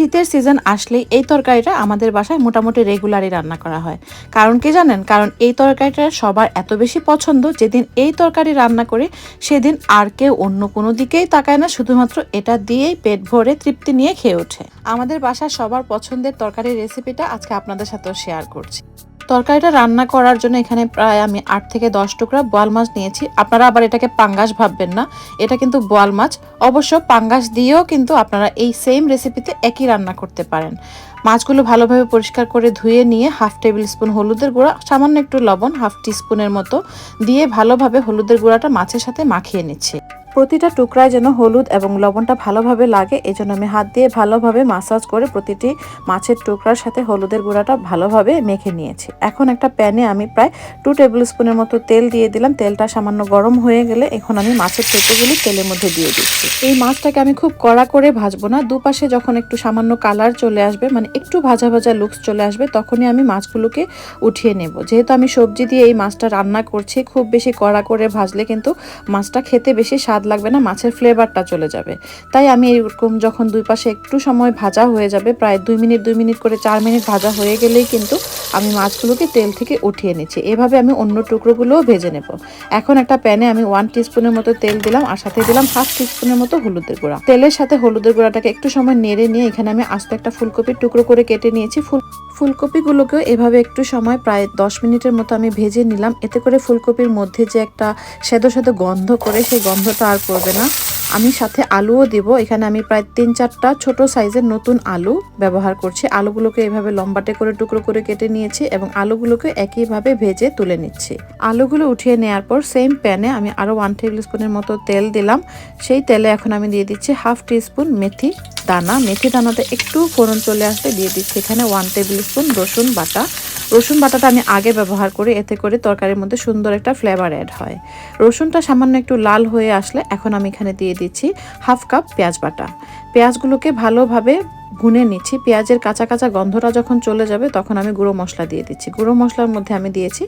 শীতের সিজন আসলেই এই তরকারিটা আমাদের বাসায় মোটামুটি রেগুলারই রান্না করা হয়। কারণ কি জানেন? কারণ এই তরকারিটা সবার এত বেশি পছন্দ, যেদিন এই তরকারি রান্না করি সেদিন আর কেউ অন্য কোনো দিকেই তাকায় না, শুধুমাত্র এটা দিয়েই পেট ভরে তৃপ্তি নিয়ে খেয়ে ওঠে। আমাদের বাসায় সবার পছন্দের তরকারির রেসিপিটা আজকে আপনাদের সাথেও শেয়ার করছি। তরকারিটা রান্না করার জন্য এখানে প্রায় আমি 8 থেকে 10 টুকরা বোয়াল মাছ নিয়েছি। আপনারা আবার এটাকে পাঙ্গাস ভাববেন না, এটা কিন্তু বোয়াল মাছ। অবশ্য পাঙ্গাস দিয়েও কিন্তু আপনারা এই সেম রেসিপিতে একই রান্না করতে পারেন। মাছগুলো ভালোভাবে পরিষ্কার করে ধুয়ে নিয়ে হাফ টেবিল স্পুন হলুদের গুঁড়া, সামান্য একটু লবণ, হাফ টিস্পুনের মতো দিয়ে ভালোভাবে হলুদের গুঁড়াটা মাছের সাথে মাখিয়ে নিচ্ছি। প্রতিটা টুকরায় যেন হলুদ এবং লবণটা ভালোভাবে লাগে, এজন্য আমি হাত দিয়ে ভালোভাবে মাসাজ করে প্রতিটি মাছের টুকরার সাথে হলুদের গুঁড়াটা ভালোভাবে মেখে নিয়েছি। এখন একটা প্যানে আমি প্রায় 2 টেবিল স্পুনের মতো তেল দিয়ে দিলাম। তেলটা সামান্য গরম হয়ে গেলে এখন আমি মাছের টুকরোগুলি তেলের মধ্যে দিয়ে দিচ্ছি। এই মাছটাকে আমি খুব কড়া করে ভাজবো না, দুপাশে যখন একটু সামান্য কালার চলে আসবে, মানে একটু ভাজা ভাজা লুকস চলে আসবে, তখনই আমি মাছগুলোকে উঠিয়ে নেব। যেহেতু আমি সবজি দিয়ে এই মাছটা রান্না করছি, খুব বেশি কড়া করে ভাজলে কিন্তু মাছটা খেতে বেশি স্বাদ লাগবে না, মাছের ফ্লেভারটা চলে যাবে। তাই আমি এরকম যখন দুই পাশে একটু সময় ভাজা হয়ে যাবে, প্রায় 2 মিনিট করে 4 মিনিট ভাজা হয়ে গেলেই কিন্তু আমি মাছগুলোকে তেল থেকে উঠিয়ে নিচ্ছি। এভাবে আমি অন্য টুকরোগুলোও ভেজে নেব। এখন একটা প্যানে আমি 1 টিস্পুনের মতো তেল দিলাম আর সাথে দিলাম হাফ টিস্পুনের মতো হলুদের গুঁড়া। তেলের সাথে হলুদের গুঁড়াটাকে একটু সময় নেড়ে নিয়ে এখানে আমি আস্ত একটা ফুলকপির টুকরো করে কেটে নিয়েছি। ফুলকপিগুলোকেও এভাবে একটু সময় প্রায় 10 মিনিটের মতো আমি ভেজে নিলাম। এতে করে ফুলকপির মধ্যে যে একটা সেদ্ধ সেদ্ধ গন্ধ করে, সেই গন্ধটা আর করবে না। আমি সাথে আলুও দিব। এখানে আমি প্রায় 3-4টা ছোট সাইজের নতুন আলু ব্যবহার করছি। আলুগুলোকে এভাবে লম্বাটে করে টুকরো করে কেটে নিয়েছি এবং আলুগুলোকে একইভাবে ভেজে তুলে নিচ্ছি। আলুগুলো উঠিয়ে নেওয়ার পর সেম প্যানে আমি আরও 1 টেবিল স্পুনের মতো তেল দিলাম। সেই তেলে এখন আমি দিয়ে দিচ্ছি হাফ টিস্পুন মেথি দানা। মেথি দানাতে একটু ফোড়ন চলে আসলে দিয়ে দিচ্ছি এখানে 1 টেবিল স্পুন রসুন বাটা। রসুন বাটাটা আমি আগে ব্যবহার করি, এতে করে তরকারির মধ্যে সুন্দর একটা ফ্লেভার অ্যাড হয়। রসুনটা সামান্য একটু লাল হয়ে আসলে এখন আমি এখানে দিয়ে দিচ্ছি হাফ কাপ পেঁয়াজ বাটা। পেঁয়াজগুলোকে ভালোভাবে ভুনে নিচ্ছি। পেঁয়াজের কাঁচা কাঁচা গন্ধটা যখন চলে যাবে তখন আমি গুঁড়ো মশলা দিয়ে দিচ্ছি। গুঁড়ো মশলার মধ্যে আমি দিয়েছি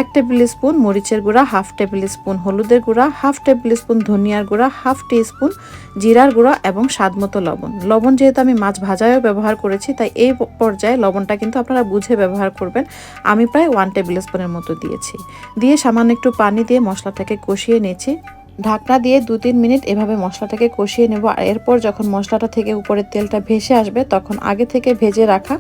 1 টেবিল স্পুন মরিচের গুঁড়া, হাফ টেবিল স্পুন হলুদের গুঁড়া, হাফ টেবিল স্পুন ধনিয়ার গুঁড়া, হাফ টি স্পুন জিরার গুঁড়া এবং স্বাদমতো লবণ। লবণ যেহেতু আমি মাছ ভাজায়ও ব্যবহার করেছি, তাই এই পর্যায়ে লবণটা কিন্তু আপনারা বুঝে ব্যবহার করবেন। আমি প্রায় 1 টেবিল স্পুনের মতো দিয়েছি। দিয়ে সামান্য একটু পানি দিয়ে মশলাটাকে কষিয়ে নিয়েছি। ঢাকনা দিয়ে 2-3 মিনিট এভাবে মশলাটাকে কষিয়ে নেব। আর এরপর যখন মশলাটা থেকে উপরের তেলটা ভেসে আসবে, তখন আগে থেকে ভেজে রাখা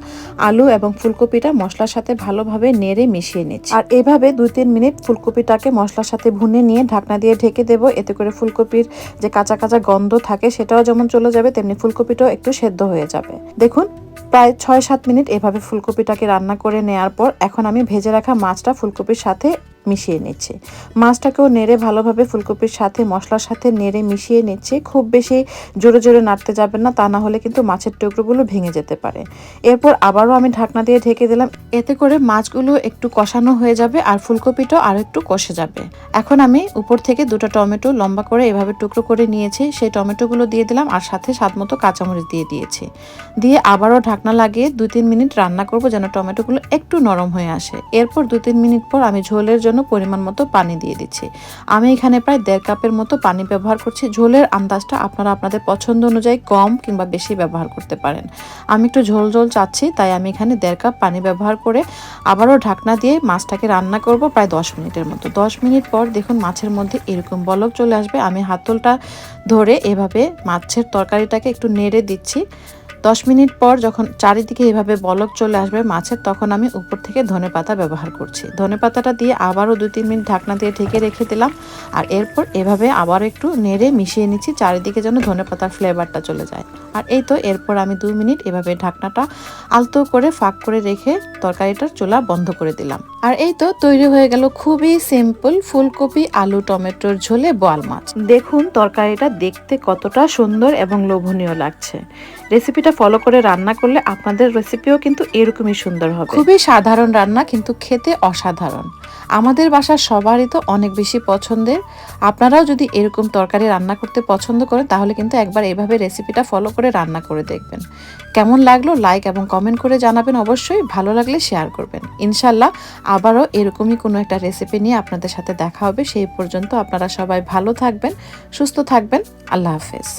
আলু এবং ফুলকপিটা মশলার সাথে ভালোভাবে নেড়ে মিশিয়ে নিচ্ছি। আর এভাবে 2-3 মিনিট ফুলকপিটাকে মশলার সাথে ভুনে নিয়ে ঢাকনা দিয়ে ঢেকে দেব। এতে করে ফুলকপির যে কাঁচা কাঁচা গন্ধ থাকে সেটাও যেমন চলে যাবে, তেমনি ফুলকপিটাও একটু সেদ্ধ হয়ে যাবে। দেখুন, প্রায় 6-7 মিনিট এভাবে ফুলকপিটাকে রান্না করে নেওয়ার পর এখন আমি ভেজে রাখা মাছটা ফুলকপির সাথে মিশিয়ে নিচ্ছি। মাছটাকেও নেড়ে ভালোভাবে ফুলকপির সাথে মশলার সাথে নেড়ে মিশিয়ে নিচ্ছি। খুব বেশি জোরে জোরে নাড়তে যাবেন না, তা না হলে কিন্তু মাছের টুকরোগুলো ভেঙে যেতে পারে। এরপর আবারও আমি ঢাকনা দিয়ে ঢেকে দিলাম। এতে করে মাছগুলো একটু কষানো হয়ে যাবে আর ফুলকপিটাও আরও একটু কষে যাবে। এখন আমি উপর থেকে 2টা টমেটো লম্বা করে এভাবে টুকরো করে নিয়েছি, সেই টমেটোগুলো দিয়ে দিলাম আর সাথে স্বাদমতো কাঁচামরিচ দিয়ে দিয়েছি। দিয়ে আবারও ঢাকনা লাগিয়ে 2-3 মিনিট রান্না করব যেন টমেটোগুলো একটু নরম হয়ে আসে। এরপর 2-3 মিনিট পর আমি ঝোলের জন্য পরিমাণ মতো পানি দিয়ে দিচ্ছি। আমি এখানে প্রায় 1.5 কাপের মতো পানি ব্যবহার করছি। ঝোলের আন্দাজটা আপনারা আপনাদের পছন্দ অনুযায়ী কম কিংবা বেশি ব্যবহার করতে পারেন। আমি একটু ঝোল ঝোল চাচ্ছি, তাই আমি এখানে 1.5 কাপ পানি ব্যবহার করে আবারও ঢাকনা দিয়ে মাছটাকে রান্না করব প্রায় 10 মিনিটের মতো। 10 মিনিট পর দেখুন মাছের মধ্যে এরকম বলক চলে আসবে। আমি হাতলটা ধরে এভাবে মাছের তরকারিটাকে একটু নেড়ে দিচ্ছি। 10 মিনিট পর যখন চারিদিকে এভাবে বলক চলে আসবে মাছের, তখন আমি উপর থেকে ধনেপাতা ব্যবহার করছি। ধনেপাতাটা দিয়ে আবারও 2-3 মিনিট ঢাকনা দিয়ে ঢেকে রেখে দিলাম। আর এরপর এভাবে আবার একটু নেড়ে মিশিয়ে নিচ্ছি, চারিদিকে যেন ধনেপাতার ফ্লেভারটা চলে যায়। আর এই তো এরপর আমি 2 মিনিট এভাবে ঢাকনাটা আলতো করে ফাঁক করে রেখে তরকারিটার চুলা বন্ধ করে দিলাম। আর এই তো তৈরি হয়ে গেল খুবই সিম্পল ফুলকপি আলু টমেটোর ঝোলে বোয়াল মাছ। দেখুন তরকারিটা দেখতে কতটা সুন্দর এবং লোভনীয় লাগছে। রেসিপিটা ফলো করে রান্না করলে আপনাদের রেসিপিও কিন্তু এরকমই সুন্দর হবে। খুবই সাধারণ রান্না, কিন্তু খেতে অসাধারণ। আমাদের বাসার সবারই তো অনেক বেশি পছন্দের। আপনারাও যদি এরকম তরকারি রান্না করতে পছন্দ করেন, তাহলে কিন্তু একবার এভাবে রেসিপিটা ফলো করে রান্না করে দেখবেন। কেমন লাগলো লাইক এবং কমেন্ট করে জানাবেন অবশ্যই। ভালো লাগলে শেয়ার করবেন। ইনশাল্লাহ আবারও এরকমই কোনো একটা রেসিপি নিয়ে আপনাদের সাথে দেখা হবে। সেই পর্যন্ত আপনারা সবাই ভালো থাকবেন, সুস্থ থাকবেন। আল্লাহ হাফেজ।